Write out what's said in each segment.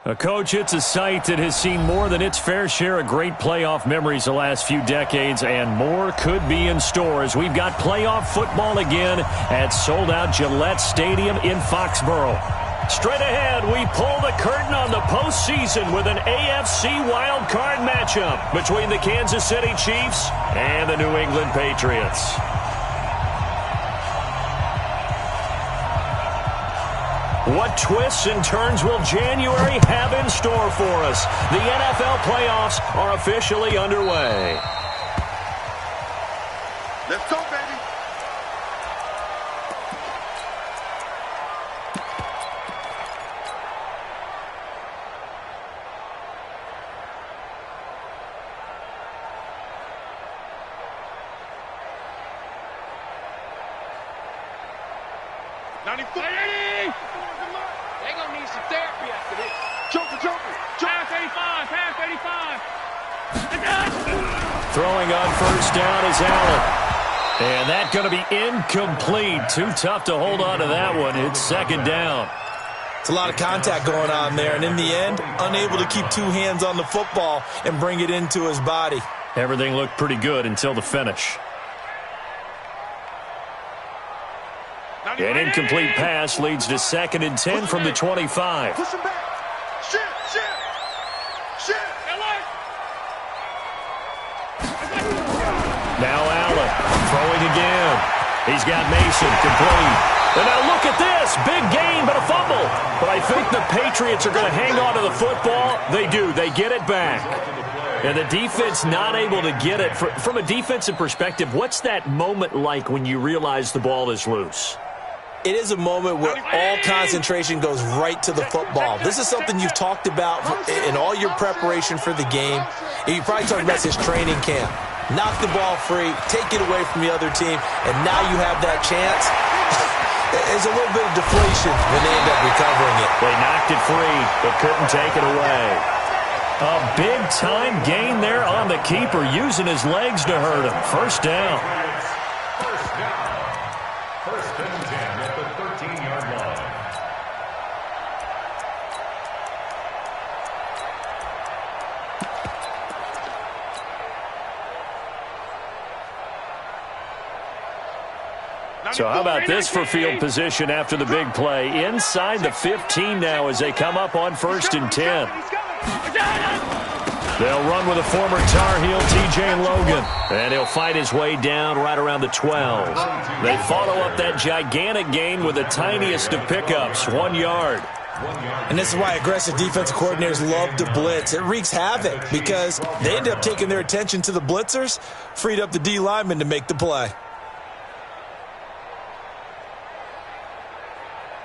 Coach, it's a site that has seen more than its fair share of great playoff memories the last few decades, and more could be in store as we've got playoff football again at sold-out Gillette Stadium in Foxborough. Straight ahead, we pull the curtain on the postseason with an AFC wildcard matchup between the Kansas City Chiefs and the New England Patriots. What twists and turns will January have in store for us? The NFL playoffs are officially underway. Let's go, baby. They're going to need some therapy after this. Joker. Pass 85, pass 85. Throwing on first down is Allen. And that's going to be incomplete. Too tough to hold on to that one. It's second down. It's a lot of contact going on there, and in the end, unable to keep two hands on the football and bring it into his body. Everything looked pretty good until the finish. An incomplete pass leads to 2nd and 10 from the 25. Push him back. Shit. Now Allen throwing again. He's got Mason complete. And now look at this. Big gain, but a fumble. But I think the Patriots are going to hang on to the football. They do. They get it back. And the defense not able to get it. From a defensive perspective, what's that moment like when you realize the ball is loose? It is a moment where all concentration goes right to the football. This is something you've talked about in all your preparation for the game. And you probably talked about this training camp. Knock the ball free, take it away from the other team, and now you have that chance. There's a little bit of deflation when they end up recovering it. They knocked it free, but couldn't take it away. A big-time gain there on the keeper, using his legs to hurt him. First down. First and 10 at the 13-yard line. So how about this for field position after the big play? Inside the 15 now as they come up on 1st and 10. They'll run with a former Tar Heel, T.J. Logan. And he'll fight his way down right around the 12. They follow up that gigantic gain with the tiniest of pickups, 1 yard. And this is why aggressive defensive coordinators love to blitz. It wreaks havoc because they end up taking their attention to the blitzers, freed up the D lineman to make the play.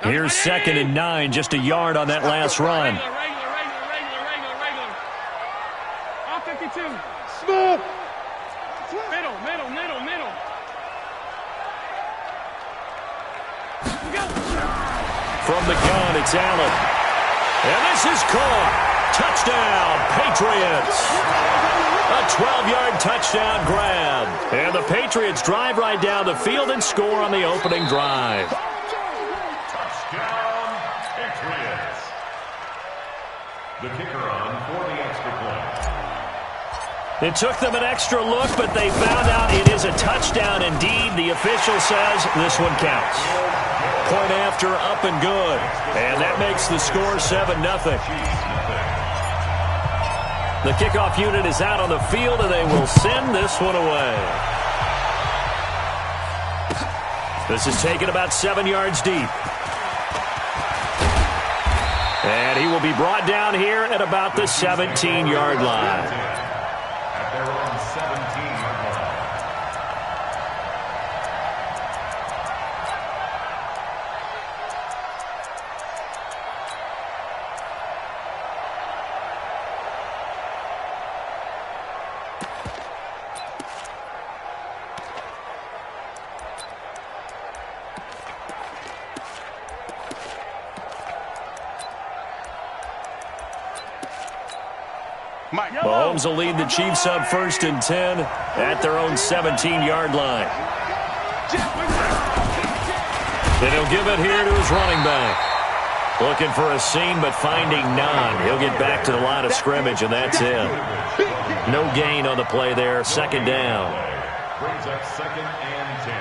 Here's 2nd and 9, just a yard on that last run. All 52. Smooth. Middle. From the gun, it's Allen. And this is caught. Touchdown, Patriots. A 12-yard touchdown grab. And the Patriots drive right down the field and score on the opening drive. Touchdown, Patriots. The kicker on for the extra point. It took them an extra look, but they found out it is a touchdown indeed. The official says this one counts. Point after, up and good. And that makes the score 7-0. The kickoff unit is out on the field, and they will send this one away. This is taken about 7 yards deep. And he will be brought down here at about the 17-yard line. At their own 17-yard line. Mahomes will lead the Chiefs up 1st and 10 at their own 17-yard line. And he'll give it here to his running back. Looking for a seam, but finding none. He'll get back to the line of scrimmage, and that's it. No gain on the play there. Second down. Brings up 2nd and 10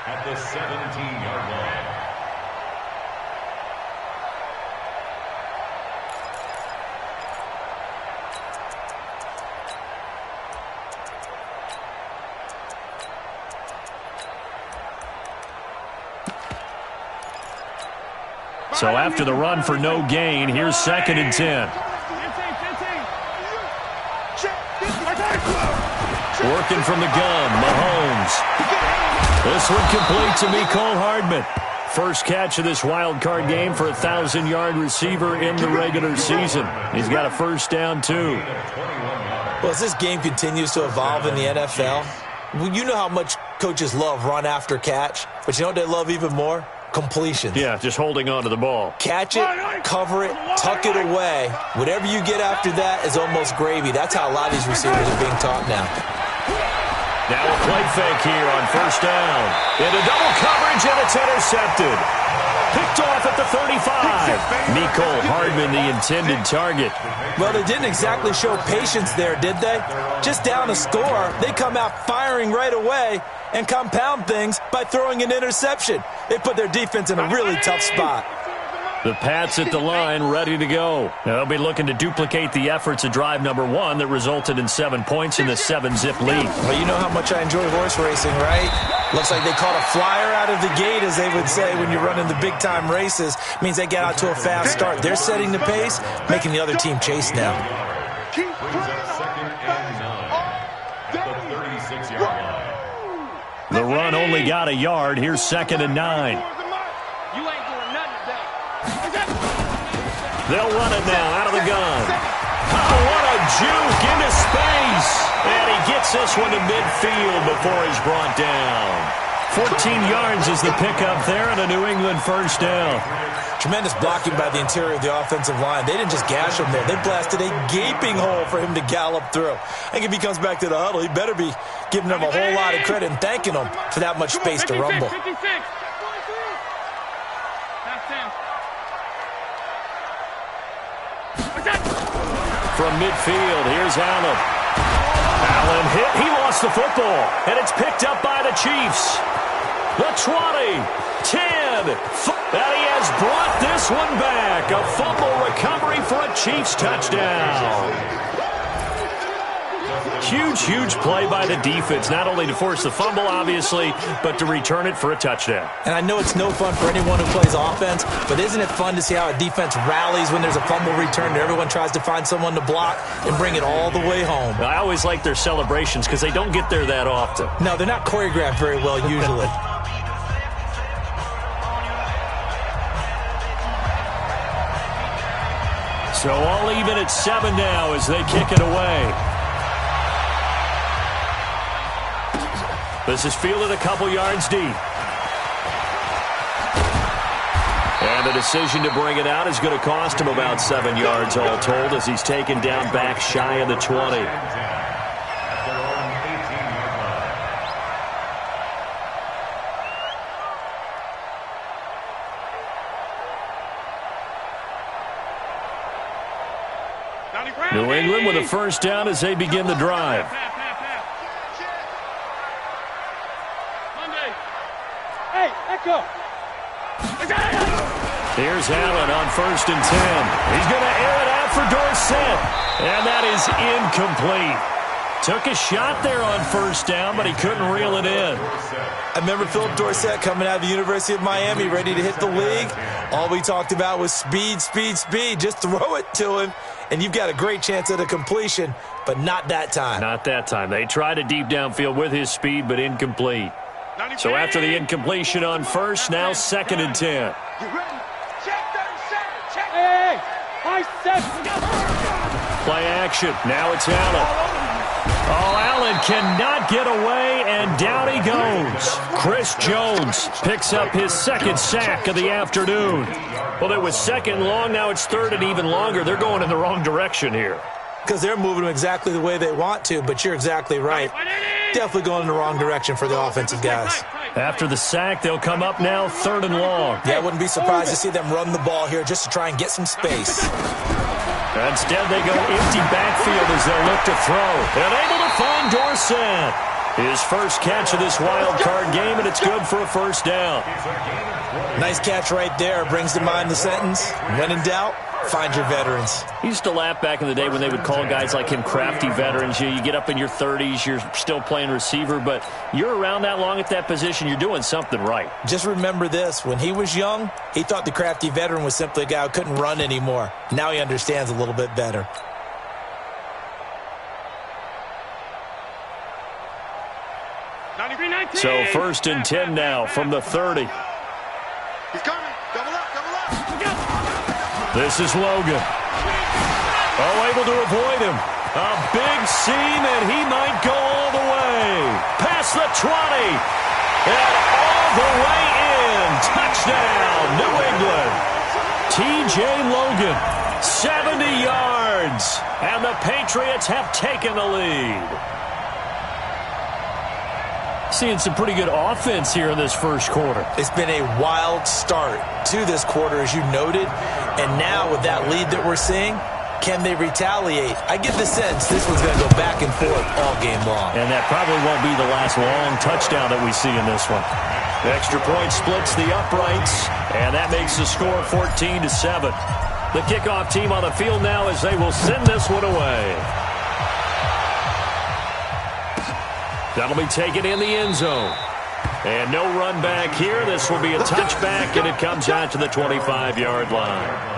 at the 17-yard line. So after the run for no gain, here's 2nd and 10. Working from the gun, Mahomes. This one complete to Mecole Hardman. First catch of this wild card game for a 1,000-yard receiver in the regular season. He's got a first down, too. Well, as this game continues to evolve in the NFL, you know how much coaches love run after catch, but you know what they love even more? Completions. Yeah, just holding on to the ball. Catch it, cover it, tuck it away. Whatever you get after that is almost gravy. That's how a lot of these receivers are being taught now. Now a play fake here on first down. Into double coverage, and it's intercepted. Picked off at the 35. Mecole Hardman, the intended target. Well, they didn't exactly show patience there, did they? Just down a score, they come out firing right away and compound things by throwing an interception. They put their defense in a really tough spot. The Pats at the line, ready to go. They'll be looking to duplicate the efforts of drive number 1 that resulted in 7 points in the 7-zip lead. Well, you know how much I enjoy horse racing, right? Looks like they caught a flyer out of the gate, as they would say when you're running the big-time races. Means they get out to a fast start. They're setting the pace, making the other team chase now. Brings up 2nd and 9 at the 36-yard line. The run only got a yard. Here's 2nd and 9. You ain't doing nothing today. They'll run it now out of the gun. Oh, what a juke into space. And he gets this one to midfield before he's brought down. 14 yards is the pickup there, and a New England first down. Tremendous blocking by the interior of the offensive line. They didn't just gash him there. They blasted a gaping hole for him to gallop through. I think if he comes back to the huddle, he better be giving them a whole lot of credit and thanking them for that much space to rumble. 56. From midfield, here's Allen. Allen hit. He lost the football, and it's picked up by the Chiefs. The 20, 10, and he has brought this one back. A fumble recovery for a Chiefs touchdown. Huge, huge play by the defense, not only to force the fumble, obviously, but to return it for a touchdown. And I know it's no fun for anyone who plays offense, but isn't it fun to see how a defense rallies when there's a fumble return and everyone tries to find someone to block and bring it all the way home? I always like their celebrations because they don't get there that often. No, they're not choreographed very well usually. So all even at 7 now as they kick it away. This is fielded a couple yards deep. And the decision to bring it out is going to cost him about 7 yards all told as he's taken down back shy of the 20. New England with a first down as they begin the drive. Here's Allen on 1st and 10. He's going to air it out for Dorsett. And that is incomplete. Took a shot there on first down, but he couldn't reel it in. I remember Philip Dorsett coming out of the University of Miami, ready to hit the league. All we talked about was speed, speed, speed. Just throw it to him, and you've got a great chance at a completion, but not that time. Not that time. They tried a deep downfield with his speed, but incomplete. So after the incompletion on first, now 2nd and 10. Play action. Now it's Allen. Oh, Allen cannot get away, and down he goes. Chris Jones picks up his 2nd sack of the afternoon. Well, it was 2nd long. Now it's 3rd and even longer. They're going in the wrong direction here. Because they're moving them exactly the way they want to, but you're exactly right. definitely going in the wrong direction for the offensive guys. After the sack, they'll come up now 3rd and long. Yeah, I wouldn't be surprised to see them run the ball here just to try and get some space. Instead, they go empty backfield as they'll look to throw. And able to find Dorsett. His first catch of this wild card game, and it's good for a first down. Nice catch right there. Brings to mind the sentence, when in doubt, find your veterans. He used to laugh back in the day when they would call guys like him crafty veterans. You get up in your 30s, you're still playing receiver, but you're around that long at that position, you're doing something right. Just remember this. When he was young, he thought the crafty veteran was simply a guy who couldn't run anymore. Now he understands a little bit better. So 1st and 10 now from the 30. He's coming. Double up, double up. This is Logan. Oh, able to avoid him. A big seam, and he might go all the way. Past the 20. And all the way in. Touchdown, New England. T.J. Logan, 70 yards. And the Patriots have taken the lead. Seeing some pretty good offense here in this first quarter. It's been a wild start to this quarter, as you noted. And now with that lead that we're seeing, can they retaliate? I get the sense this one's going to go back and forth all game long. And that probably won't be the last long touchdown that we see in this one. The extra point splits the uprights, and that makes the score 14-7. The kickoff team on the field now as they will send this one away. That'll be taken in the end zone. And no run back here. This will be a touchback, and it comes out to the 25-yard line.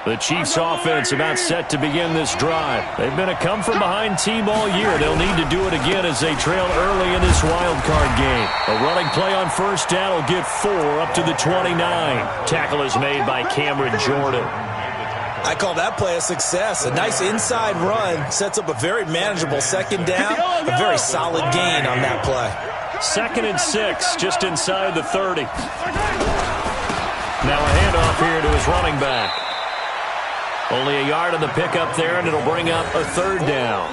The Chiefs' offense about set to begin this drive. They've been a come-from-behind team all year. They'll need to do it again as they trail early in this wild card game. A running play on first down will get 4 up to the 29. Tackle is made by Cameron Jordan. I call that play a success. A nice inside run sets up a very manageable second down. A very solid gain on that play. 2nd and 6, just inside the 30. Now a handoff here to his running back. Only a yard on the pickup there, and it'll bring up a 3rd down.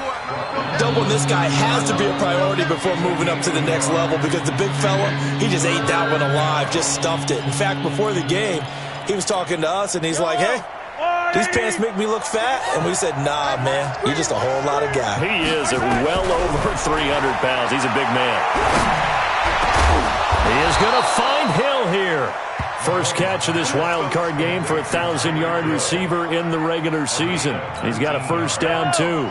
Doubling this guy has to be a priority before moving up to the next level because the big fella, he just ate that one alive, just stuffed it. In fact, before the game, he was talking to us, and he's like, hey, these pants make me look fat. And we said, nah, man, you're just a whole lot of guy. He is at well over 300 pounds. He's a big man. He is going to find Hill here. First catch of this wild card game for a 1,000-yard receiver in the regular season. He's got a first down, too.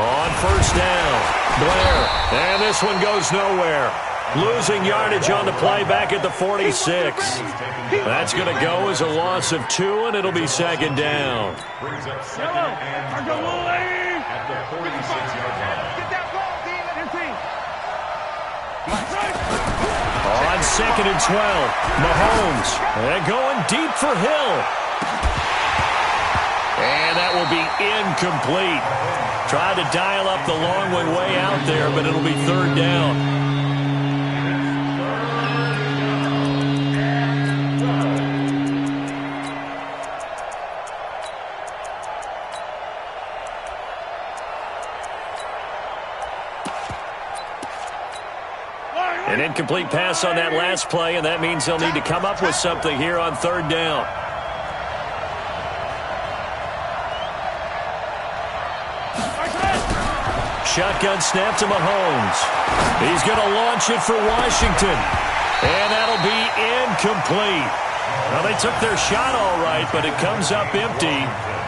On first down, Blair. And this one goes nowhere. Losing yardage on the play back at the 46. That's going to go as a loss of 2, and it'll be 2nd down. Brings up 2nd and goal at the 46-yard line. On 2nd and 12, Mahomes. And going deep for Hill. And that will be incomplete. Tried to dial up the long way out there, but it'll be 3rd down. An incomplete pass on that last play, and that means they'll need to come up with something here on 3rd down. Shotgun snap to Mahomes. He's going to launch it for Washington, and that'll be incomplete. Well, they took their shot all right, but it comes up empty,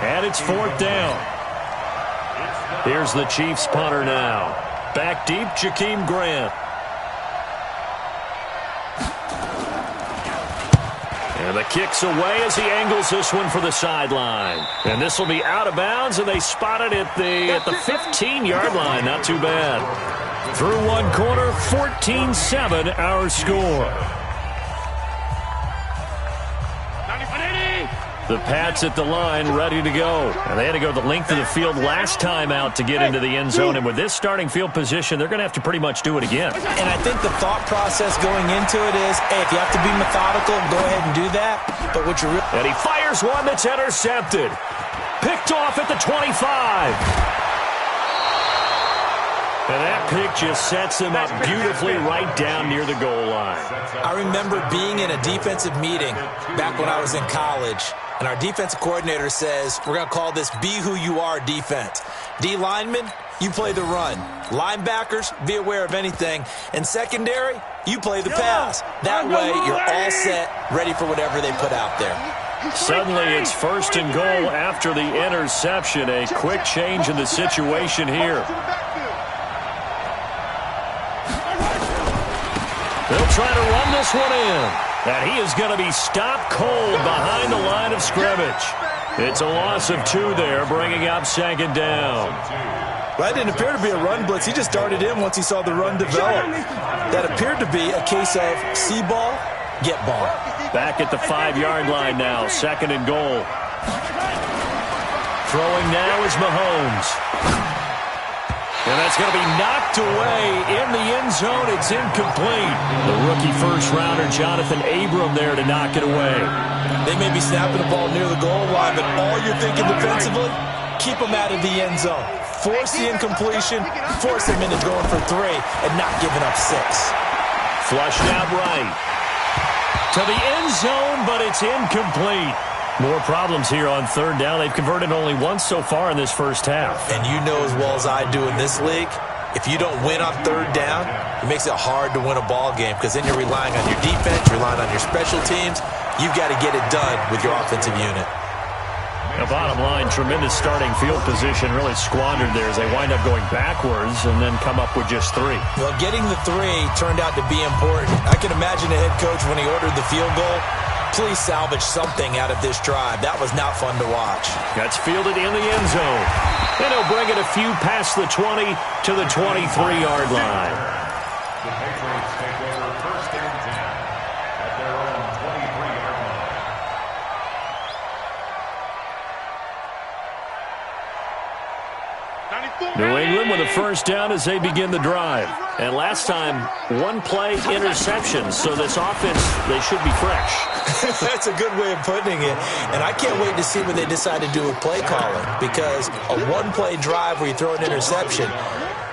and it's 4th down. Here's the Chiefs punter now. Back deep, Jakeem Grant. And the kick's away as he angles this one for the sideline. And this will be out of bounds, and they spot it at the 15-yard line. Not too bad. Through one quarter, 14-7 our score. The Pats at the line, ready to go. And they had to go the length of the field last time out to get into the end zone. And with this starting field position, they're going to have to pretty much do it again. And I think the thought process going into it is, hey, if you have to be methodical, go ahead and do that. But what you really... And he fires one that's intercepted. Picked off at the 25. And that pick just sets him up beautifully right down near the goal line. I remember being in a defensive meeting back when I was in college, and our defensive coordinator says, we're going to call this Be Who You Are defense. D linemen, you play the run. Linebackers, be aware of anything. And secondary, you play the pass. That way, you're all set, ready for whatever they put out there. Suddenly, it's 1st and goal after the interception. A quick change in the situation here. They'll try to run this one in. And he is going to be stopped cold behind the line of scrimmage. It's a loss of 2 there, bringing up 2nd down. Well, that didn't appear to be a run blitz. He just started in once he saw the run develop. That appeared to be a case of see ball, get ball. Back at the 5-yard line now, 2nd and goal. Throwing now is Mahomes. And that's going to be knocked away in the end zone. It's incomplete. The rookie first-rounder, Jonathan Abram, there to knock it away. They may be snapping the ball near the goal line, but all you're thinking defensively, keep them out of the end zone. Force the incompletion, force them into going for 3, and not giving up 6. Flushed out right. To the end zone, but it's incomplete. More problems here on 3rd down. They've converted only once so far in this first half. And you know as well as I do in this league, if you don't win on 3rd down, it makes it hard to win a ball game because then you're relying on your defense, relying on your special teams. You've got to get it done with your offensive unit. The bottom line, tremendous starting field position, really squandered there as they wind up going backwards and then come up with just 3. Well, getting the 3 turned out to be important. I can imagine the head coach when he ordered the field goal, please salvage something out of this drive. That was not fun to watch. That's fielded in the end zone. And he'll bring it a few past the 20 to the 23-yard line. The Patriots take over 1st and 10 at their own 23-yard line. New England with a 1st down as they begin the drive. And last time, 1-play interception. So this offense, they should be fresh. That's a good way of putting it. And I can't wait to see what they decide to do with play calling. Because a 1-play drive where you throw an interception,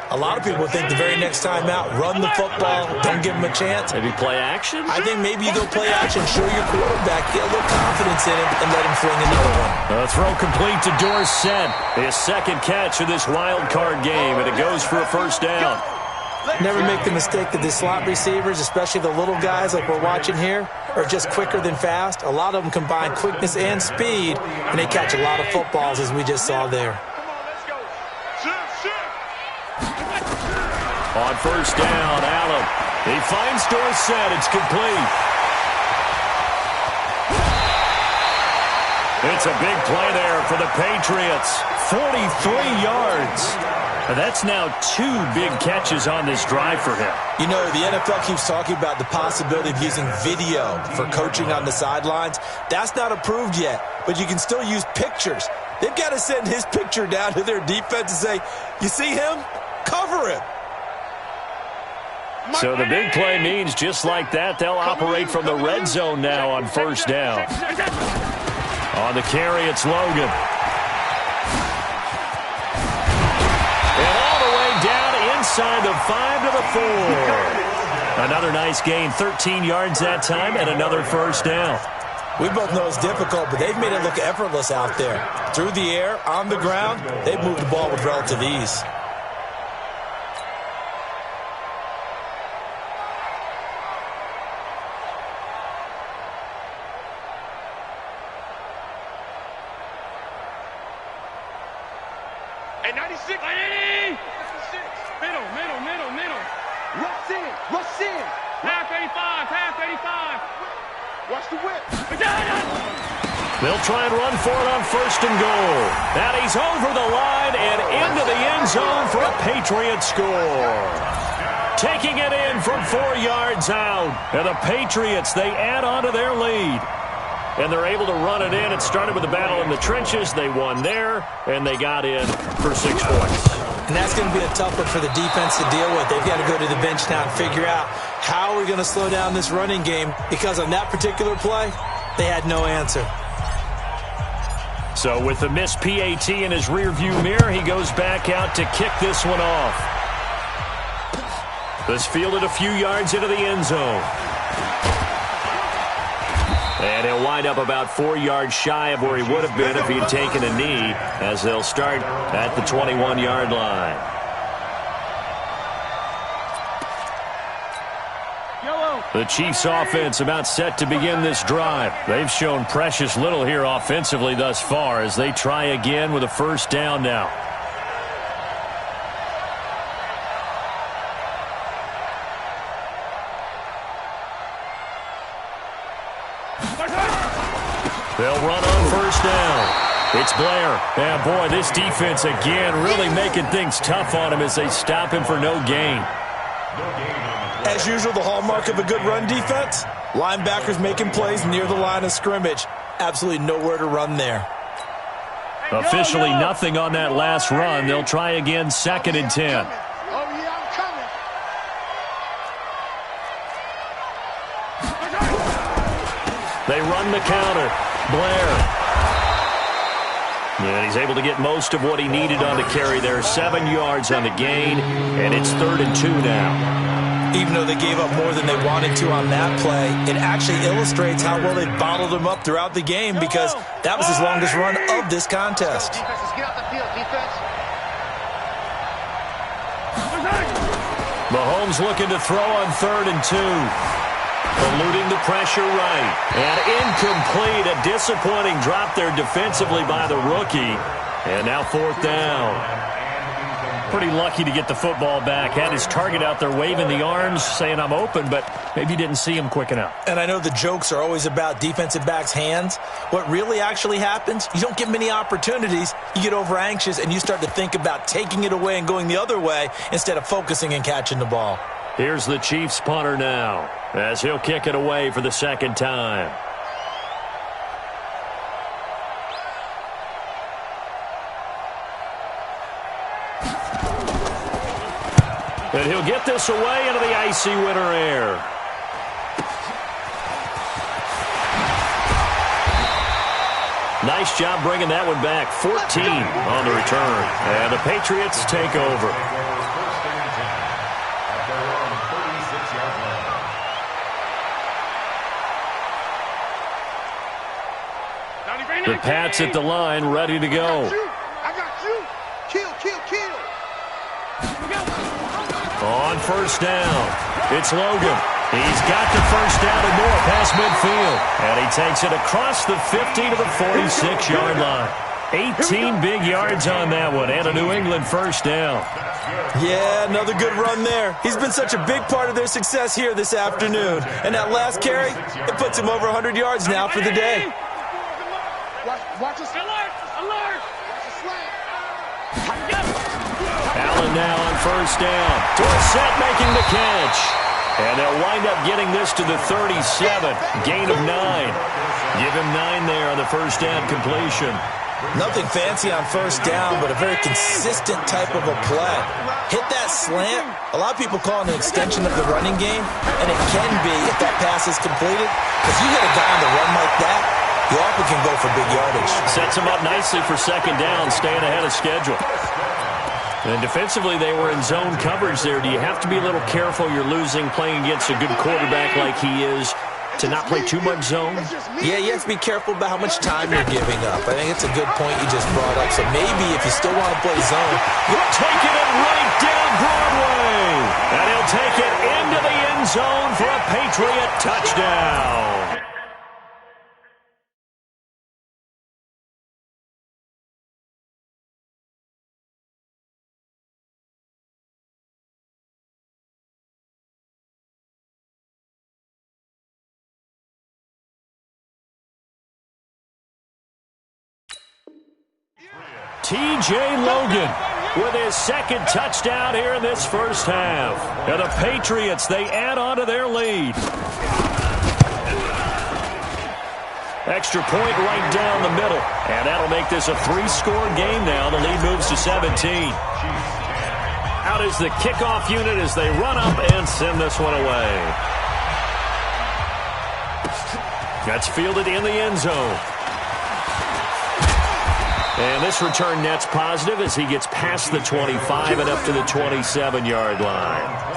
a lot of people think the very next time out, run the football, don't give them a chance. Maybe play action? I think maybe you go play action, show your quarterback, get a little confidence in him, and let him fling another one. A throw complete to Dorsett. His 2nd catch of this wild card game, and it goes for a 1st down. Never make the mistake that the slot receivers, especially the little guys like we're watching here, are just quicker than fast. A lot of them combine quickness and speed, and they catch a lot of footballs, as we just saw there. On 1st down, Allen. He finds Dorsett. It's complete. It's a big play there for the Patriots. 43 yards. And that's now 2 big catches on this drive for him. You know, the NFL keeps talking about the possibility of using video for coaching on the sidelines. That's not approved yet, but you can still use pictures. They've got to send his picture down to their defense and say, you see him? Cover him. So the big play means just like that, they'll operate from the red zone now on 1st down. On the carry, it's Logan. And all the way down inside the 5 to the 4. Another nice gain, 13 yards that time, and another 1st down. We both know it's difficult, but they've made it look effortless out there. Through the air, on the ground, they've moved the ball with relative ease. Hey, 96. Middle. Rush in. Half 85. Watch the whip. They'll try and run for it on 1st and goal. And he's over the line and into the end zone for a Patriot score. Taking it in from 4 yards out. And the Patriots, they add on to their lead. and they're able to run it in. It started with a battle in the trenches. They won there, and they got in for 6 points. And that's going to be a tough one for the defense to deal with. They've got to go to the bench now and figure out how we're going to slow down this running game, because on that particular play, they had no answer. So with the missed PAT in his rearview mirror, he goes back out to kick this one off. This fielded a few yards into the end zone. And he'll wind up about 4 yards shy of where he would have been if he'd taken a knee, as they'll start at the 21-yard line. The Chiefs offense about set to begin this drive. They've shown precious little here offensively thus far as they try again with a first down now. They'll run on first down. It's Blair. And boy, this defense again really making things tough on him as they stop him for no gain. As usual, the hallmark of a good run defense, linebackers making plays near the line of scrimmage. Absolutely nowhere to run there. Officially nothing on that last run. They'll try again, 2nd and 10. They run the counter. Blair. And he's able to get most of what he needed on the carry there. 7 yards on the gain, and it's 3rd and 2 now. Even though they gave up more than they wanted to on that play, it actually illustrates how well they bottled him up throughout the game, because that was his longest run of this contest. Mahomes looking to throw on 3rd and 2. Eluding the pressure right. And incomplete. A disappointing drop there defensively by the rookie. And now 4th down. Pretty lucky to get the football back. Had his target out there waving the arms, saying I'm open, but maybe you didn't see him quick enough. And I know the jokes are always about defensive backs' hands. What really actually happens, you don't get many opportunities. You get over anxious, and you start to think about taking it away and going the other way instead of focusing and catching the ball. Here's the Chiefs punter now, as he'll kick it away for the 2nd time. And he'll get this away into the icy winter air. Nice job bringing that one back. 14 on the return. And the Patriots take over. The Pats at the line, ready to go. I got you. Kill, kill, kill. On first down, it's Logan. He's got the first down and more past midfield. And he takes it across the 50 to the 46-yard line. 18 big yards on that one, and a New England first down. Yeah, another good run there. He's been such a big part of their success here this afternoon. And that last carry, it puts him over 100 yards now for the day. Watch us. Alert! Alert! Allen now on first down. Dorsett making the catch. And they'll wind up getting this to the 37. Gain of 9. Give him 9 there on the first down completion. Nothing fancy on first down, but a very consistent type of a play. Hit that slant. A lot of people call it an extension of the running game, and it can be if that pass is completed. Because you hit a guy on the run like that, you often can go for big yardage. Sets him up nicely for second down, staying ahead of schedule. And defensively, they were in zone coverage there. Do you have to be a little careful? You're losing, playing against a good quarterback like he is, to not play too much zone? Yeah, you have to be careful about how much time you're giving up. I think it's a good point you just brought up. So maybe if you still want to play zone, you're taking it right down Broadway. And he'll take it into the end zone for a Patriot touchdown. T.J. Logan with his second touchdown here in this first half. And the Patriots, they add on to their lead. Extra point right down the middle. And that'll make this a 3-score game now. The lead moves to 17. Out is the kickoff unit as they run up and send this one away. That's fielded in the end zone. And this return net's positive as he gets past the 25 and up to the 27-yard line.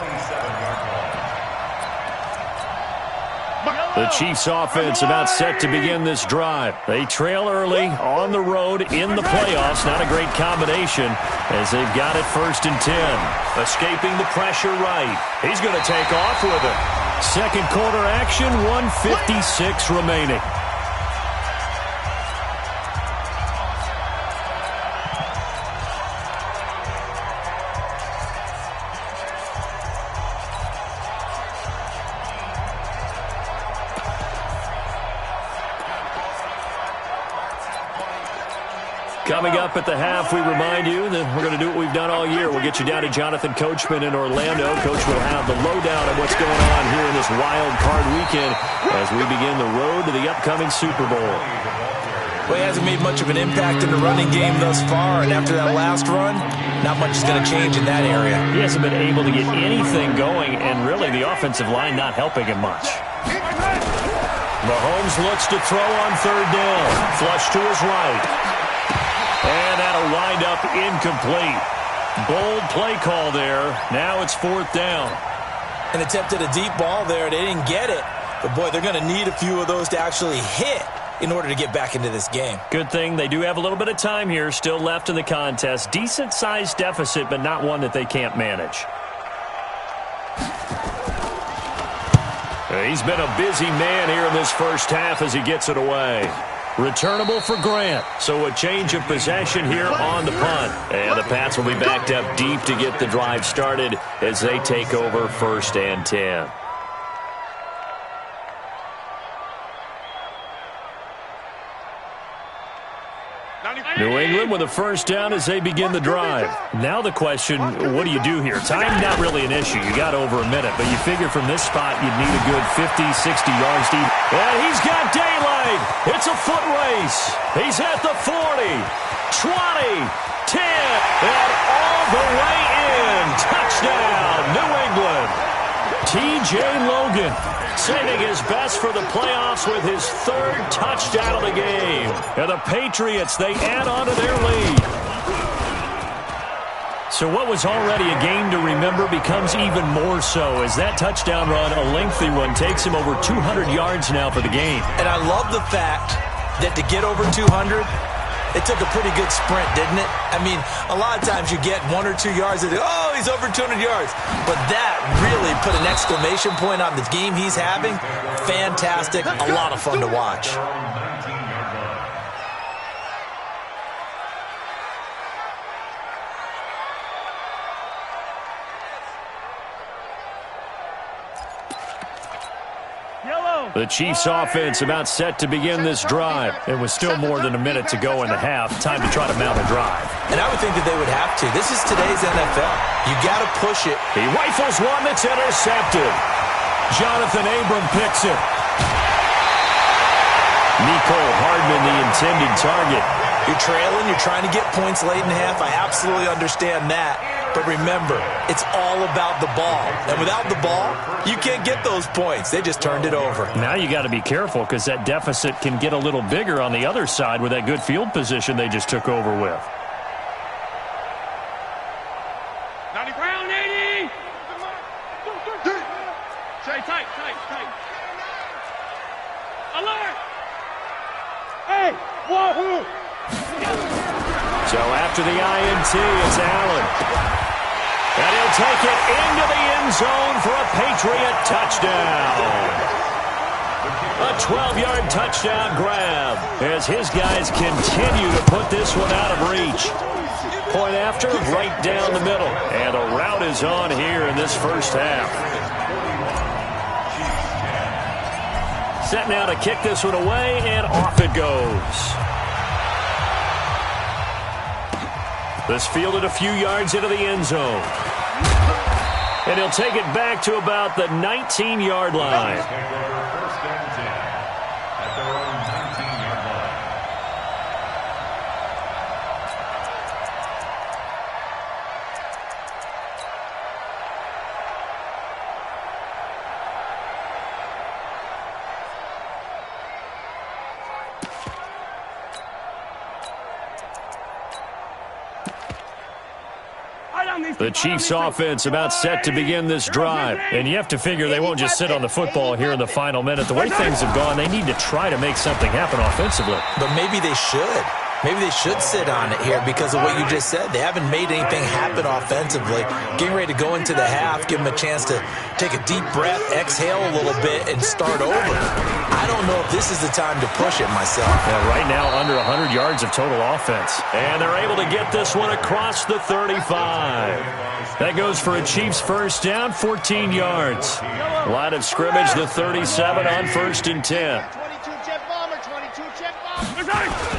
The Chiefs offense about set to begin this drive. They trail early on the road in the playoffs. Not a great combination as they've got it 1st and 10. Escaping the pressure right. He's going to take off with it. Second quarter action, 1:56 remaining. Coming up at the half, we remind you that we're going to do what we've done all year. We'll get you down to Jonathan Coachman in Orlando. Coach will have the lowdown on what's going on here in this wild card weekend as we begin the road to the upcoming Super Bowl. Well, he hasn't made much of an impact in the running game thus far, and after that last run, not much is going to change in that area. He hasn't been able to get anything going, and really the offensive line not helping him much. Mahomes looks to throw on 3rd down. Flush to his right. And that'll wind up incomplete. Bold play call there. Now it's 4th down. And attempted a deep ball there. They didn't get it. But, boy, they're going to need a few of those to actually hit in order to get back into this game. Good thing they do have a little bit of time here still left in the contest. Decent-sized deficit, but not one that they can't manage. He's been a busy man here in this first half as he gets it away. Returnable for Grant. So a change of possession here on the punt. And the Pats will be backed up deep to get the drive started as they take over 1st and 10. New England with a 1st down as they begin the drive. Now the question, what do you do here? Time not really an issue. You got over a minute, but you figure from this spot you'd need a good 50, 60 yards deep. And he's got daylight. It's a foot race. He's at the 40, 20, 10, and all the way in. Touchdown, New England. T.J. Logan saving his best for the playoffs with his 3rd touchdown of the game. And the Patriots, they add on to their lead. So what was already a game to remember becomes even more so as that touchdown run, a lengthy one, takes him over 200 yards now for the game. And I love the fact that to get over 200, it took a pretty good sprint, didn't it? I mean, a lot of times you get 1 or 2 yards and oh, he's over 200 yards. But that really put an exclamation point on the game he's having. Fantastic. A lot of fun to watch. The Chiefs offense about set to begin this drive. It was still more than a minute to go in the half. Time to try to mount a drive. And I would think that they would have to. This is today's NFL. You got to push it. He rifles one that's intercepted. Jonathan Abram picks it. Nico Hardman, the intended target. You're trailing. You're trying to get points late in the half. I absolutely understand that. But remember, it's all about the ball. And without the ball, you can't get those points. They just turned it over. Now you got to be careful because that deficit can get a little bigger on the other side with that good field position they just took over with. 90 ground, 80. Stay tight. Alert. Hey, wahoo. So after the INT, it's Allen. And he'll take it into the end zone for a Patriot touchdown. A 12-yard touchdown grab as his guys continue to put this one out of reach. Point after, right down the middle. And the route is on here in this first half. Set now to kick this one away, and off it goes. This fielded a few yards into the end zone. And he'll take it back to about the 19-yard line. The Chiefs offense about set to begin this drive. And you have to figure they won't just sit on the football here in the final minute. The way things have gone, they need to try to make something happen offensively. But maybe they should. Maybe they should sit on it here because of what you just said. They haven't made anything happen offensively. Getting ready to go into the half, give them a chance to take a deep breath, exhale a little bit, and start over. I don't know if this is the time to push it myself. Yeah, right now, under 100 yards of total offense. And they're able to get this one across the 35. That goes for a Chiefs first down, 14 yards. Line of scrimmage, the 37 on 1st and 10. 22 jet bomber, 22 jet bomber.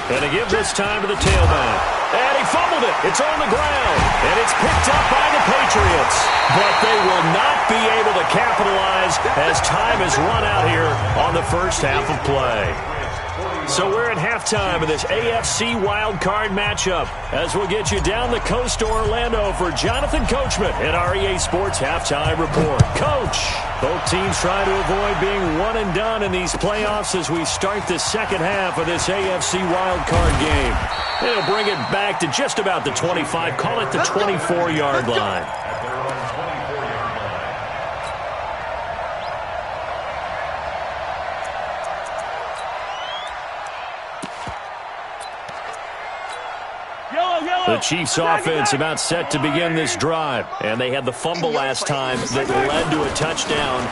And to give this time to the tailback. And he fumbled it. It's on the ground. And it's picked up by the Patriots. But they will not be able to capitalize as time has run out here on the first half of play. So we're at halftime of this AFC wildcard matchup as we'll get you down the coast to Orlando for Jonathan Coachman at our EA Sports Halftime Report. Coach, both teams trying to avoid being one and done in these playoffs as we start the second half of this AFC wildcard game. They'll bring it back to just about the 25, call it the 24-yard line. The Chiefs offense about set to begin this drive. And they had the fumble last time that led to a touchdown.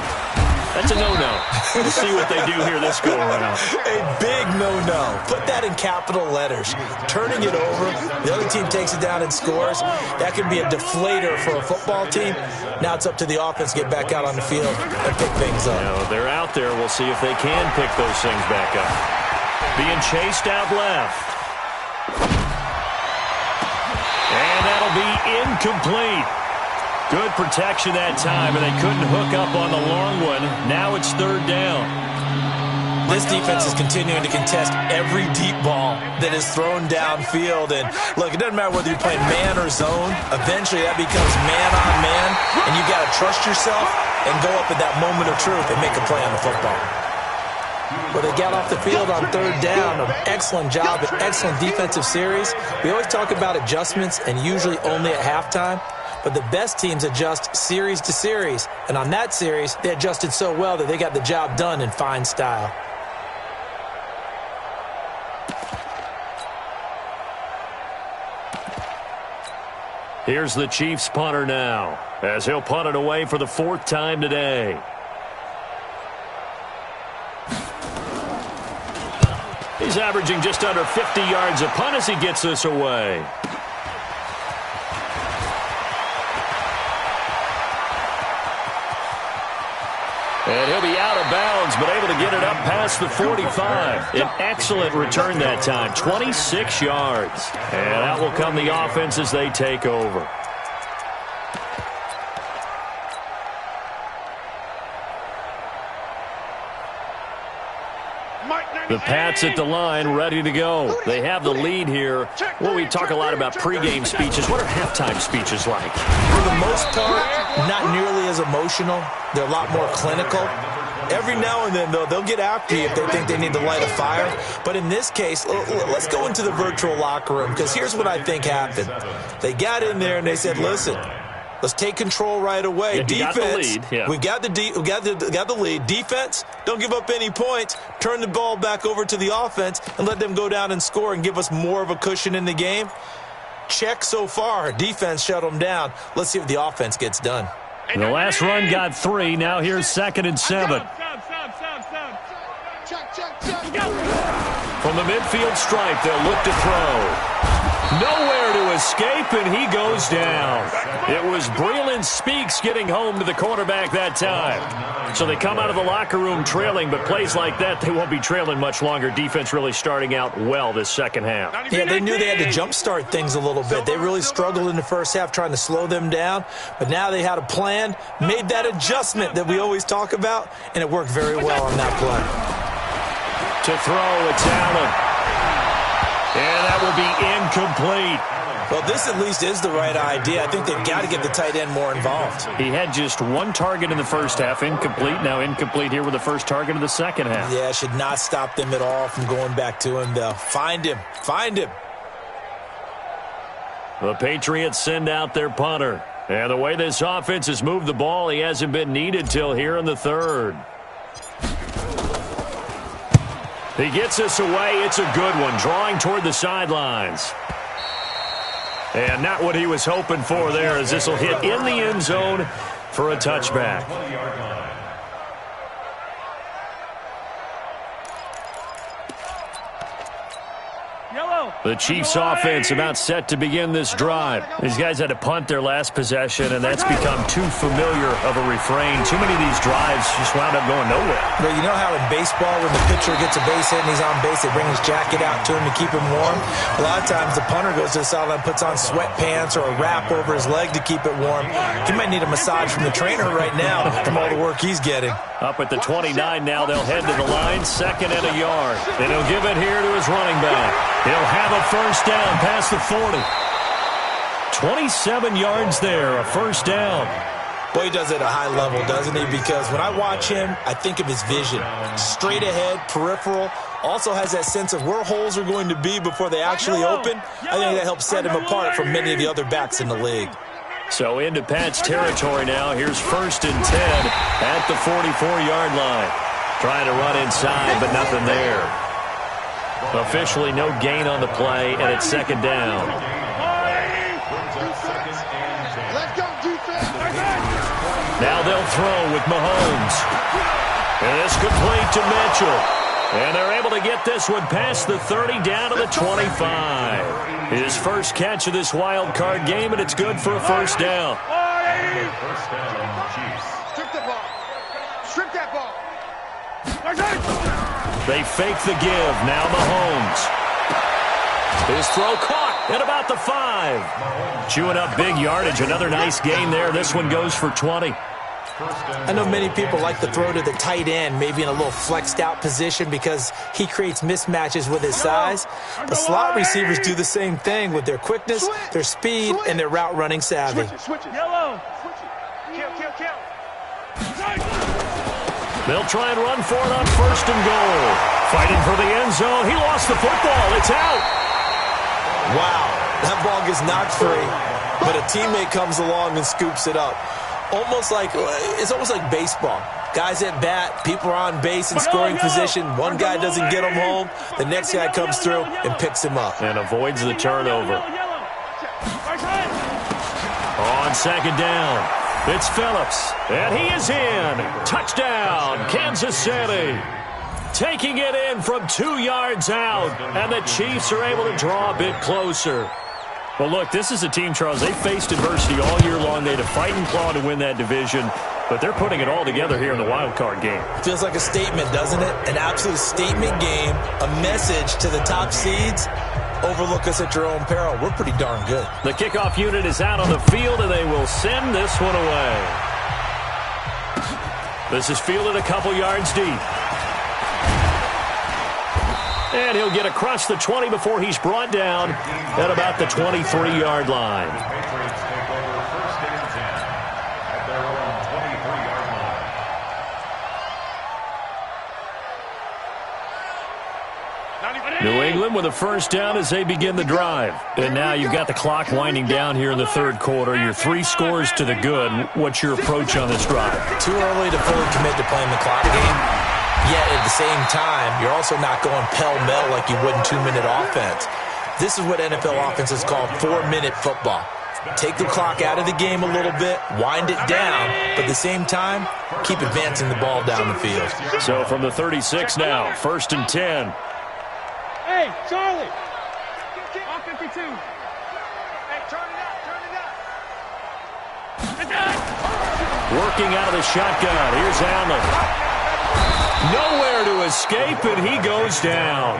That's a no-no. We'll see what they do here this go-around. A big no-no. Put that in capital letters. Turning it over, the other team takes it down and scores. That could be a deflator for a football team. Now it's up to the offense to get back out on the field and pick things up. They're out there. We'll see if they can pick those things back up. Being chased out left. And that'll be incomplete. Good protection that time, and they couldn't hook up on the long one. Now it's 3rd down. This defense is continuing to contest every deep ball that is thrown downfield. And, look, it doesn't matter whether you're playing man or zone. Eventually that becomes man-on-man, and you've got to trust yourself and go up at that moment of truth and make a play on the football. But they got off the field on 3rd down. An excellent job, an excellent defensive series. We always talk about adjustments and usually only at halftime. But the best teams adjust series to series. And on that series, they adjusted so well that they got the job done in fine style. Here's the Chiefs punter now, as he'll punt it away for the 4th time today. He's averaging just under 50 yards a punt as he gets this away. And he'll be out of bounds, but able to get it up past the 45. An excellent return that time, 26 yards. And out will come the offense as they take over. The Pats at the line, ready to go. They have the lead here. Well, we talk a lot about pregame speeches. What are halftime speeches like? For the most part, not nearly as emotional. They're a lot more clinical. Every now and then, though, they'll get after you if they think they need to light a fire. But in this case, let's go into the virtual locker room, because here's what I think happened. They got in there and they said, listen, let's take control right away. Yeah, defense, we got the lead. Defense, don't give up any points. Turn the ball back over to the offense and let them go down and score and give us more of a cushion in the game. Check so far. Defense shut them down. Let's see if the offense gets done. The last run got 3. Now here's 2nd and 7. From the midfield stripe, they'll look to throw. Nowhere to escape, and he goes down. It was Breeland Speaks getting home to the quarterback that time. So they come out of the locker room trailing, but plays like that, they won't be trailing much longer. Defense really starting out well this second half. Yeah, they knew they had to jumpstart things a little bit. They really struggled in the first half trying to slow them down, but now they had a plan, made that adjustment that we always talk about, and it worked very well on that play. To throw, it's Allen. And that will be incomplete. Well, this at least is the right idea. I think they've got to get the tight end more involved. He had just 1 target in the first half, incomplete. Now incomplete here with the first target of the second half. Yeah, should not stop them at all from going back to him, though. Find him. Find him. The Patriots send out their punter. And the way this offense has moved the ball, he hasn't been needed till here in the third. He gets this away. It's a good one, drawing toward the sidelines. And not what he was hoping for there, as this will hit in the end zone for a touchback. The Chiefs offense about set to begin this drive. These guys had to punt their last possession, and that's become too familiar of a refrain. Too many of these drives just wound up going nowhere. But you know how in baseball, when the pitcher gets a base hit and he's on base, they bring his jacket out to him to keep him warm? A lot of times the punter goes to the sideline, puts on sweatpants or a wrap over his leg to keep it warm. He might need a massage from the trainer right now from all the work he's getting. Up at the 29 now, they'll head to the line, 2nd and a yard. And he'll give it here to his running back. He'll have a first down past the 40. 27 yards there, a first down. Boy, he does it at a high level, doesn't he? Because when I watch him, I think of his vision. Straight ahead, peripheral. Also has that sense of where holes are going to be before they actually open. I think that helps set him apart from many of the other backs in the league. So into Pat's territory now. Here's 1st and 10 at the 44-yard line. Trying to run inside, but nothing there. Officially no gain on the play, and it's 2nd down. Now they'll throw with Mahomes. And it's complete to Mitchell. And they're able to get this one past the 30 down to the 25. His first catch of this wild card game, and it's good for a first down. First down, Chiefs. Strip the ball. Strip that ball. They fake the give. Now Mahomes. His throw caught at about the 5. Chewing up big yardage. Another nice gain there. This one goes for 20. I know many people like to throw to the tight end, maybe in a little flexed out position because he creates mismatches with his size. But slot receivers do the same thing with their quickness, their speed, and their route running savvy. Switch it. Yellow. Kill. They'll try and run for it on 1st and goal. Fighting for the end zone. He lost the football. It's out. Wow, that ball gets knocked free, but a teammate comes along and scoops it up. It's almost like baseball. Guys at bat, people are on base in scoring position. One guy doesn't get him home. The next guy comes through and picks him up. And avoids the turnover. On 2nd down, it's Phillips. And he is in. Touchdown, Kansas City. Taking it in from 2 yards out. And the Chiefs are able to draw a bit closer. Well, look, this is a team, Charles, they faced adversity all year long. They had to fight and claw to win that division, but they're putting it all together here in the wild card game. Feels like a statement, doesn't it? An absolute statement game, a message to the top seeds. Overlook us at your own peril. We're pretty darn good. The kickoff unit is out on the field, and they will send this one away. This is fielded a couple yards deep. And he'll get across the 20 before he's brought down at about the 23-yard line. The Patriots take over 1st and 10 at their own 23-yard line. New England with a first down as they begin the drive. And now you've got the clock winding down here in the 3rd quarter. You're 3 scores to the good. What's your approach on this drive? Too early to fully commit to playing the clock game. Yet at the same time, you're also not going pell-mell like you would in 2-minute offense. This is what NFL offenses call 4-minute football. Take the clock out of the game a little bit, wind it down, but at the same time, keep advancing the ball down the field. So from the 36 now, 1st and 10. Hey, Charlie. On 52. Hey, turn it up. Working out of the shotgun. Here's Allen. Nowhere to escape, and he goes down.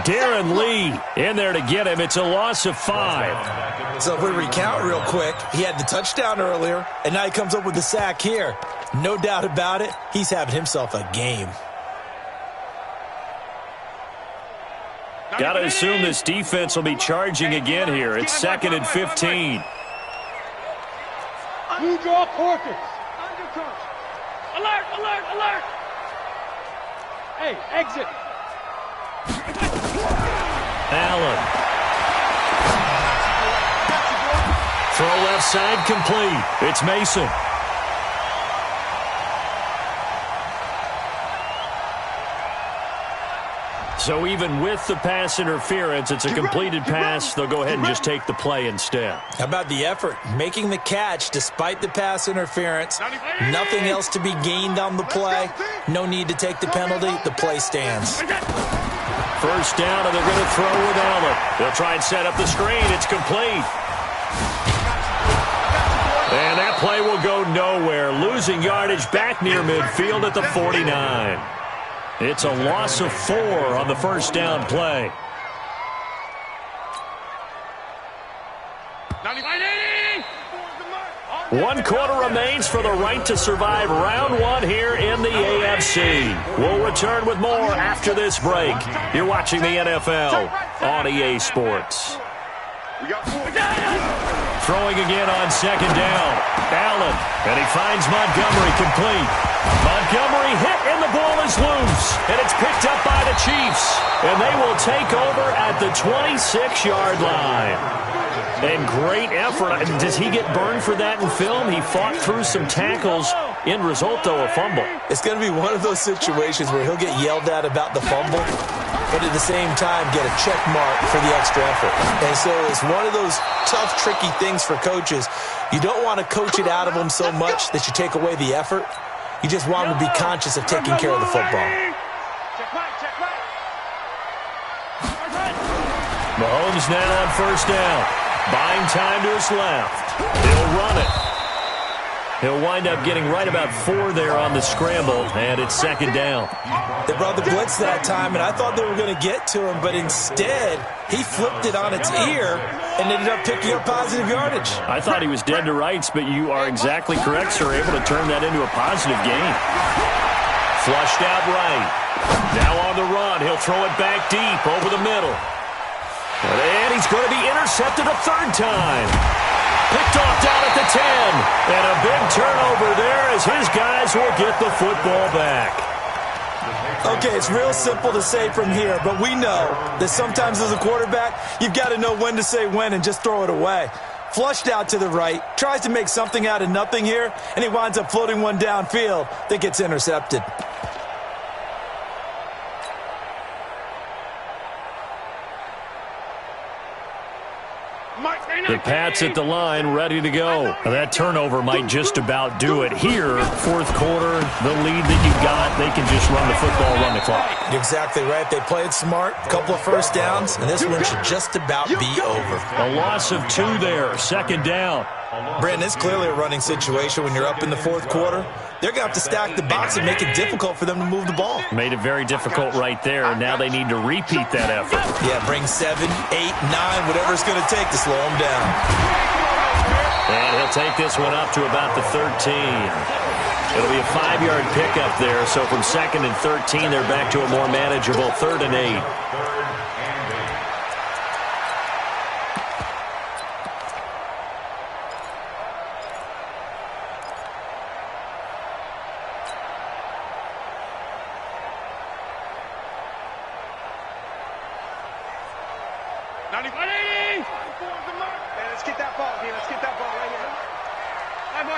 Darren Lee in there to get him. It's a loss of 5. So if we recount real quick, he had the touchdown earlier, and now he comes up with the sack here. No doubt about it, he's having himself a game. Got to assume this defense will be charging again here. It's 2nd and 15. Blue draw Corkins. Undercut. Alert. Hey, exit. Allen. left side, complete. It's Mason. So even with the pass interference, it's a completed pass. They'll go ahead and just take the play instead. How about the effort? Making the catch despite the pass interference. Nothing else to be gained on the play. No need to take the penalty. The play stands. First down, and they're going to throw with Allen. They'll try and set up the screen. It's complete. And that play will go nowhere. Losing yardage back near midfield at the 49. It's a loss of 4 on the first down play. One quarter remains for the right to survive round 1 here in the AFC. We'll return with more after this break. You're watching the NFL on EA Sports. Throwing again on second down. Allen, and he finds Montgomery complete. Montgomery hit, and the ball is loose. And it's picked up by the Chiefs. And they will take over at the 26-yard line. And great effort. Does he get burned for that in film? He fought through some tackles. End result, though, a fumble. It's going to be one of those situations where he'll get yelled at about the fumble, but at the same time get a check mark for the extra effort. And so it's one of those tough, tricky things for coaches. You don't want to coach it out of them so much that you take away the effort. You just want them to be conscious of taking care of the football. Mahomes now on first down. Buying time to his left. He'll run it. He'll wind up getting right about 4 there on the scramble, and it's second down. They brought the blitz that time, and I thought they were going to get to him, but instead he flipped it on its ear and ended up picking up positive yardage. I thought he was dead to rights, but you are exactly correct, sir. Able to turn that into a positive gain. Flushed out right. Now on the run. He'll throw it back deep over the middle. And he's going to be intercepted a third time. Picked off down at the 10. And a big turnover there as his guys will get the football back. Okay, it's real simple to say from here, but we know that sometimes as a quarterback, you've got to know when to say when and just throw it away. Flushed out to the right, tries to make something out of nothing here, and he winds up floating one downfield that gets intercepted. The Pats at the line, ready to go. That turnover might just about do it. Here, fourth quarter, the lead that you got, they can just run the football, run the clock. You're exactly right. They played smart, a couple of first downs, and this one should just about be over. A loss of 2 there, second down. Brandon, it's clearly a running situation when you're up in the fourth quarter. They're going to have to stack the box and make it difficult for them to move the ball. Made it very difficult right there. Now they need to repeat that effort. Yeah, bring 7, 8, 9, whatever it's going to take to slow them down. And he'll take this one up to about the 13. It'll be a 5-yard pickup there. So from 2nd and 13, they're back to a more manageable 3rd and 8. Let's get that ball here. Let's get that ball right here.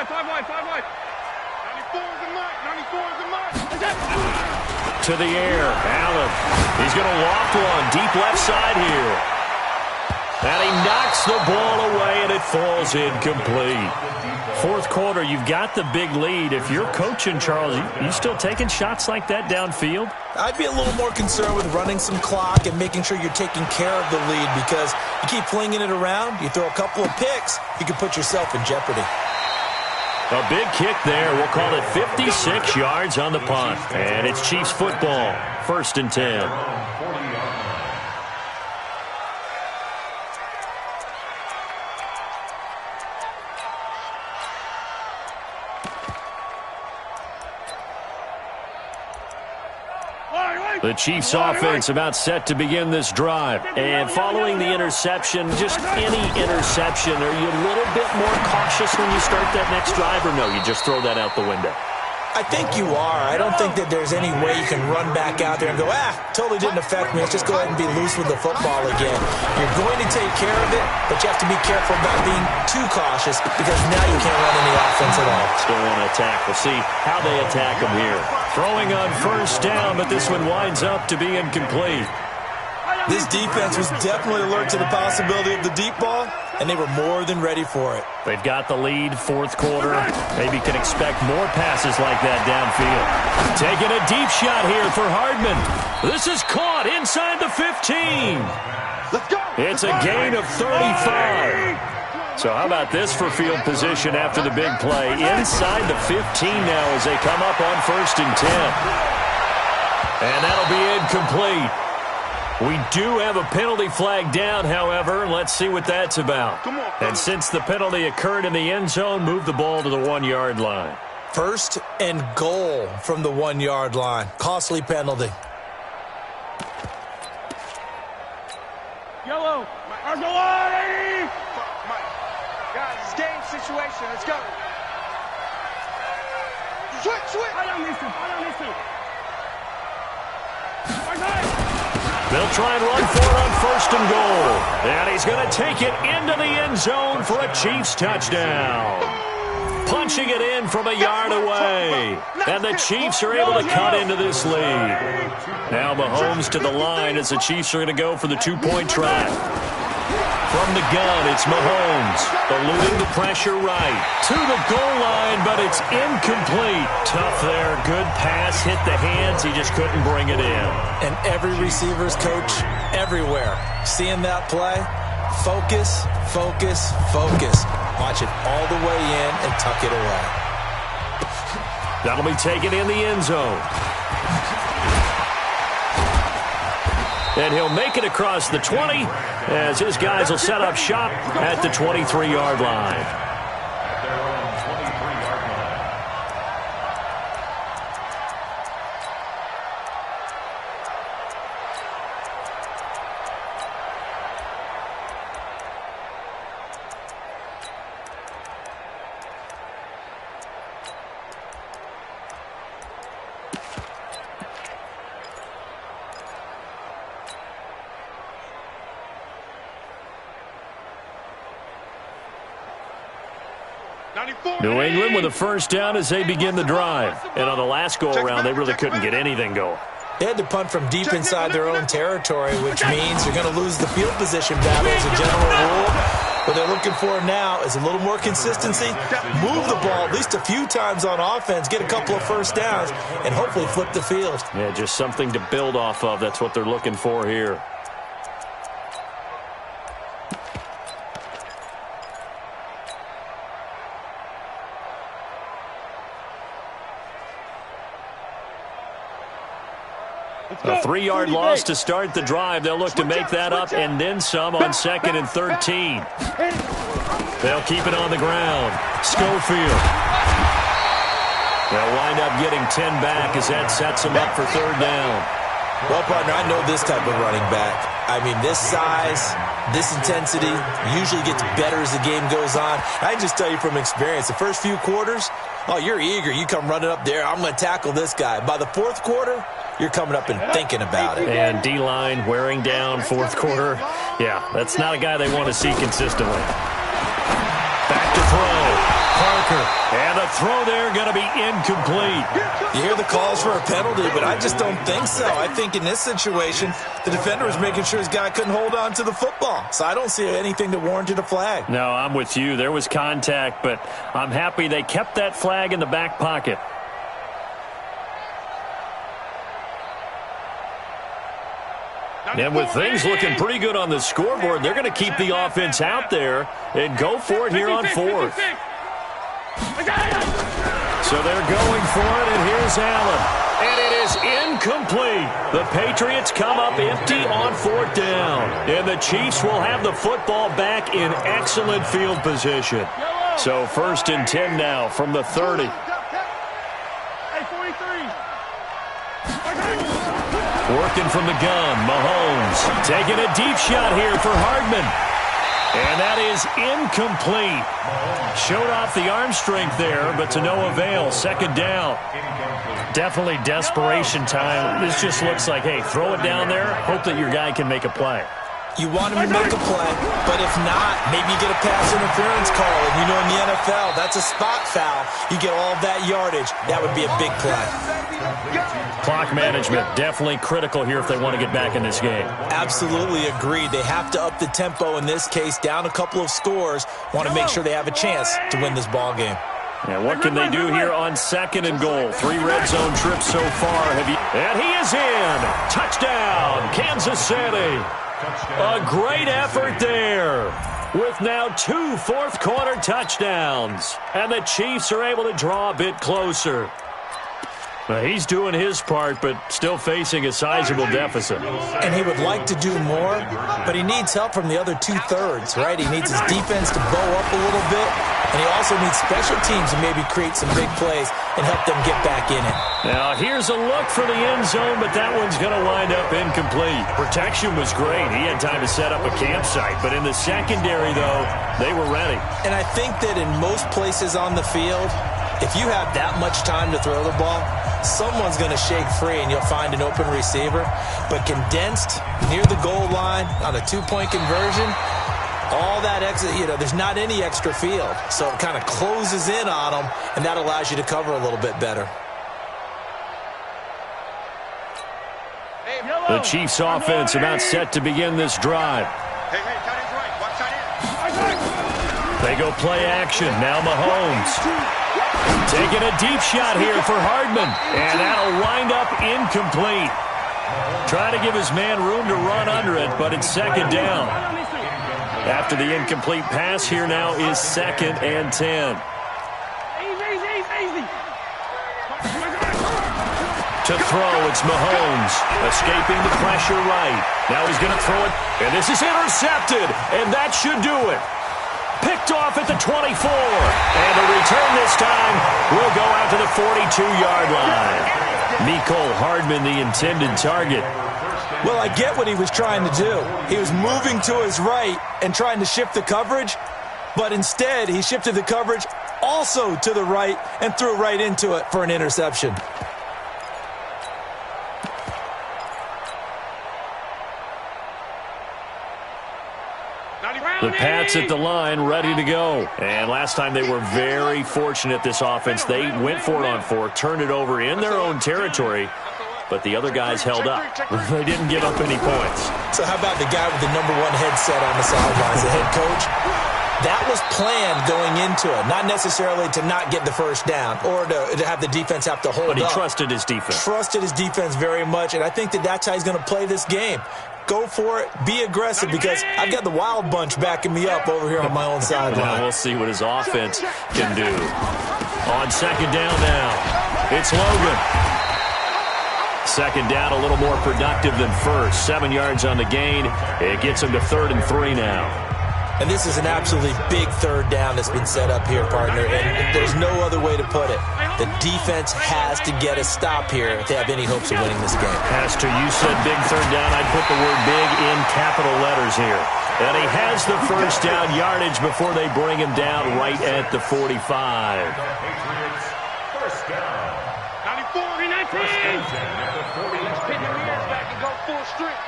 5 wide. 94 is the mark. 94 is the mark. To the air, Allen. He's going to loft one deep left side here. And he knocks the ball away, and it falls incomplete. Fourth quarter, you've got the big lead. If you're coaching, Charles, you still taking shots like that downfield? I'd be a little more concerned with running some clock and making sure you're taking care of the lead, because you keep flinging it around, you throw a couple of picks, you can put yourself in jeopardy. A big kick there. We'll call it 56 yards on the punt. And it's Chiefs football, 1st and 10. The Chiefs offense about set to begin this drive. And following the interception, just any interception, are you a little bit more cautious when you start that next drive, or no, you just throw that out the window? I think you are. I don't think that there's any way you can run back out there and go, totally didn't affect me. Let's just go ahead and be loose with the football again. You're going to take care of it, but you have to be careful about being too cautious because now you can't run any offense at all. Still want to attack. We'll see how they attack them here. Throwing on first down, but this one winds up to be incomplete. This defense was definitely alert to the possibility of the deep ball, and they were more than ready for it. They've got the lead, fourth quarter. Maybe can expect more passes like that downfield. Taking a deep shot here for Hardman. This is caught inside the 15. Let's go. It's a gain of 35. So how about this for field position after the big play? Inside the 15 now as they come up on 1st and 10. And that'll be incomplete. We do have a penalty flag down, however. Let's see what that's about. And since the penalty occurred in the end zone, move the ball to the 1-yard line. 1st and goal from the 1-yard line. Costly penalty. Yellow. Argolari. Guys, it's game situation. Let's go. Switch. I don't need to. They'll try and run for it on 1st and goal. And he's going to take it into the end zone for a Chiefs touchdown. Punching it in from a yard away. And the Chiefs are able to cut into this lead. Now Mahomes to the line as the Chiefs are going to go for the 2-point try. From the gun, it's Mahomes, eluding the pressure right. To the goal line, but it's incomplete. Tough there, good pass, hit the hands, he just couldn't bring it in. And every receiver's coach everywhere. Seeing that play, focus. Watch it all the way in and tuck it away. That'll be taken in the end zone. And he'll make it across the 20 as his guys will set up shop at the 23-yard line. New England with a first down as they begin the drive. And on the last go-around, they really couldn't get anything going. They had to punt from deep inside their own territory, which means you're going to lose the field position battle as a general rule. What they're looking for now is a little more consistency, move the ball at least a few times on offense, get a couple of first downs, and hopefully flip the field. Yeah, just something to build off of. That's what they're looking for here. A 3-yard loss to start the drive. They'll look to make that up and then some on 2nd and 13. They'll keep it on the ground. Schofield. They'll wind up getting 10 back as that sets them up for 3rd down. Well, partner, I know this type of running back. I mean, this size, this intensity usually gets better as the game goes on. I can just tell you from experience, the first few quarters, you're eager. You come running up there, I'm going to tackle this guy. By the 4th quarter, you're coming up and thinking about it. And D-line wearing down 4th quarter. Yeah, that's not a guy they want to see consistently. Back to throw. Parker. And the throw there going to be incomplete. You hear the calls for a penalty, but I just don't think so. I think in this situation, the defender was making sure his guy couldn't hold on to the football. So I don't see anything that warranted a flag. No, I'm with you. There was contact, but I'm happy they kept that flag in the back pocket. And with things looking pretty good on the scoreboard, they're going to keep the offense out there and go for it here on 4th. So they're going for it, and here's Allen. And it is incomplete. The Patriots come up empty on 4th down. And the Chiefs will have the football back in excellent field position. So 1st and 10 now from the 30. Working from the gun, Mahomes taking a deep shot here for Hardman. And that is incomplete. Showed off the arm strength there, but to no avail. Second down. Definitely desperation time. This just looks like, hey, throw it down there, hope that your guy can make a play. You want him to make a play, but if not, maybe you get a pass interference call. And you know in the NFL, that's a spot foul. You get all that yardage. That would be a big play. Clock management, definitely critical here if they want to get back in this game. Absolutely agreed. They have to up the tempo in this case, down a couple of scores. Want to make sure they have a chance to win this ball game. And what can they do here on 2nd and goal? 3 red zone trips so far. And he is in. Touchdown, Kansas City. A great effort there with now 2 fourth-quarter touchdowns. And the Chiefs are able to draw a bit closer. Now, he's doing his part, but still facing a sizable deficit. And he would like to do more, but he needs help from the other 2/3, right? He needs his defense to bow up a little bit, and he also needs special teams to maybe create some big plays and help them get back in it. Now, here's a look for the end zone, but that one's going to wind up incomplete. Protection was great. He had time to set up a campsite, but in the secondary, though, they were ready. And I think that in most places on the field, if you have that much time to throw the ball, someone's going to shake free and you'll find an open receiver. But condensed near the goal line on a 2-point conversion, all that extra, there's not any extra field. So it kind of closes in on them, and that allows you to cover a little bit better. The Chiefs offense about set to begin this drive. Hey, tight end's right. Watch tight end. They go play action. Now Mahomes. Taking a deep shot here for Hardman. And that'll wind up incomplete. Trying to give his man room to run under it, but it's 2nd down. After the incomplete pass, here now is 2nd and 10. To throw, it's Mahomes. Escaping the pressure right. Now he's going to throw it, and this is intercepted, and that should do it. Picked off at the 24. And the return this time will go out to the 42-yard line. Mecole Hardman, the intended target. Well, I get what he was trying to do. He was moving to his right and trying to shift the coverage, but instead he shifted the coverage also to the right and threw right into it for an interception. The Pats at the line, ready to go. And last time they were very fortunate, this offense. They went for it on 4, turned it over in their own territory, but the other guys held up. They didn't give up any points. So how about the guy with the #1 headset on the sidelines, the head coach? That was planned going into it, not necessarily to not get the first down or to have the defense have to hold up. But he trusted his defense. Trusted his defense very much, and I think that's how he's going to play this game. Go for it. Be aggressive, because I've got the wild bunch backing me up over here on my own sideline. Well, we'll see what his offense can do. On 2nd down now, it's Logan. 2nd down, a little more productive than first. 7 yards on the gain. It gets him to 3rd and 3 now. And this is an absolutely big 3rd down that's been set up here, partner, and there's no other way to put it. The defense has to get a stop here if they have any hopes of winning this game. Pastor, you said big 3rd down. I'd put the word big in capital letters here. And he has the first down yardage before they bring him down right at the 45. Patriots, first down. 94, 19. Pin your ears back and go full strength.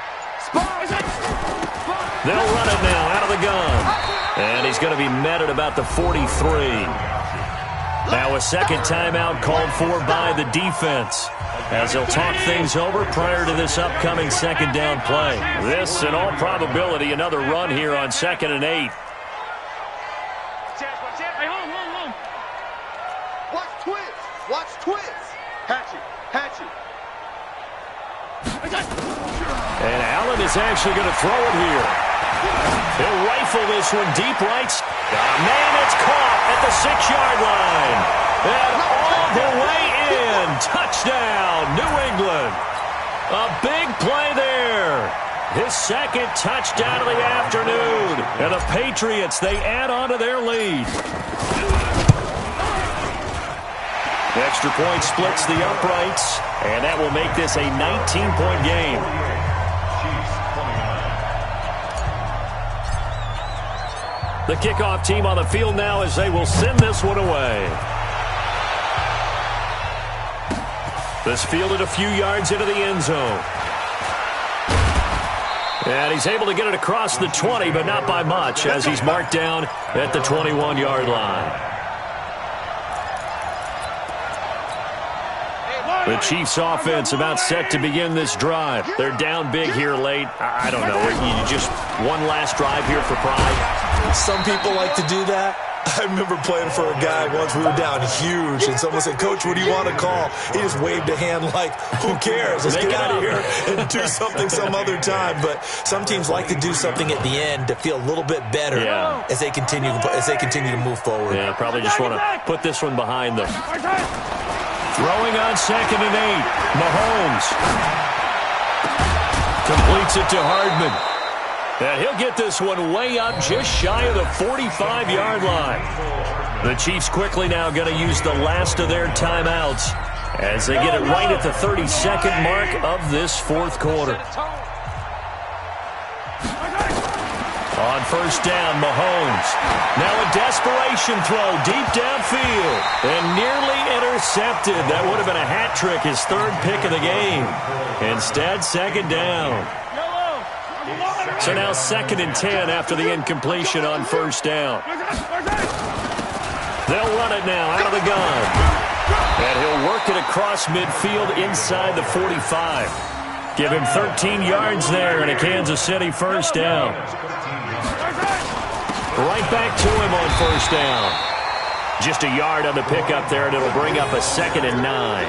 They'll run it now out of the gun. And he's going to be met at about the 43. Now a second timeout called for by the defense, as they'll talk things over prior to this upcoming 2nd down play. This, in all probability, another run here on 2nd and 8. Hey, home. Watch twins. Hatchet. And Allen is actually going to throw it here. He'll rifle this one deep right. Man, it's caught at the 6-yard line. And all the way in. Touchdown, New England. A big play there. His 2nd touchdown of the afternoon. And the Patriots, they add on to their lead. The extra point splits the uprights, and that will make this a 19-point game. The kickoff team on the field now as they will send this one away. This fielded a few yards into the end zone. And he's able to get it across the 20, but not by much, as he's marked down at the 21-yard line. The Chiefs offense about set to begin this drive. They're down big here late. I don't know. You just one last drive here for pride. Some people like to do that. I remember playing for a guy once. We were down huge, and someone said, "Coach, what do you want to call?" He just waved a hand like, "Who cares? Let's get out of here and do something some other time." But some teams like to do something at the end to feel a little bit better as they continue to move forward. Yeah, probably just want to put this one behind them. Throwing on 2nd and 8. Mahomes completes it to Hardman. And he'll get this one way up just shy of the 45-yard line. The Chiefs quickly now going to use the last of their timeouts as they get it right at the 32nd mark of this fourth quarter. On first down, Mahomes. Now a desperation throw deep downfield and nearly intercepted. That would have been a hat trick, his third pick of the game. Instead, 2nd down. So now 2nd and 10 after the incompletion on first down. They'll run it now out of the gun. And he'll work it across midfield inside the 45. Give him 13 yards there and a Kansas City first down. Right back to him on first down. Just a yard on the pickup there, and it'll bring up a 2nd and 9.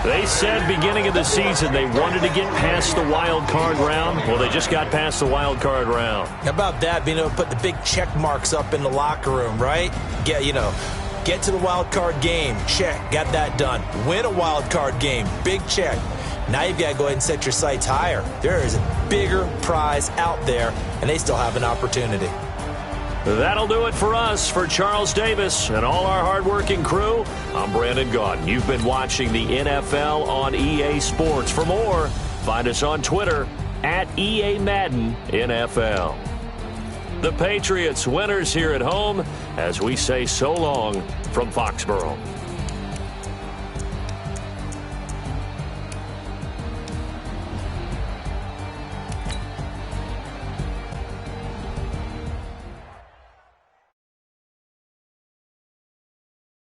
They said beginning of the season they wanted to get past the wild card round. Well, they just got past the wild card round. How about that, being able to put the big check marks up in the locker room, right? Get to the wild card game. Check. Got that done. Win a wild card game. Big check. Now you've got to go ahead and set your sights higher. There is a bigger prize out there, and they still have an opportunity. That'll do it for us. For Charles Davis and all our hardworking crew, I'm Brandon Gaudin. You've been watching the NFL on EA Sports. For more, find us on Twitter at EA Madden NFL. The Patriots winners here at home as we say so long from Foxborough.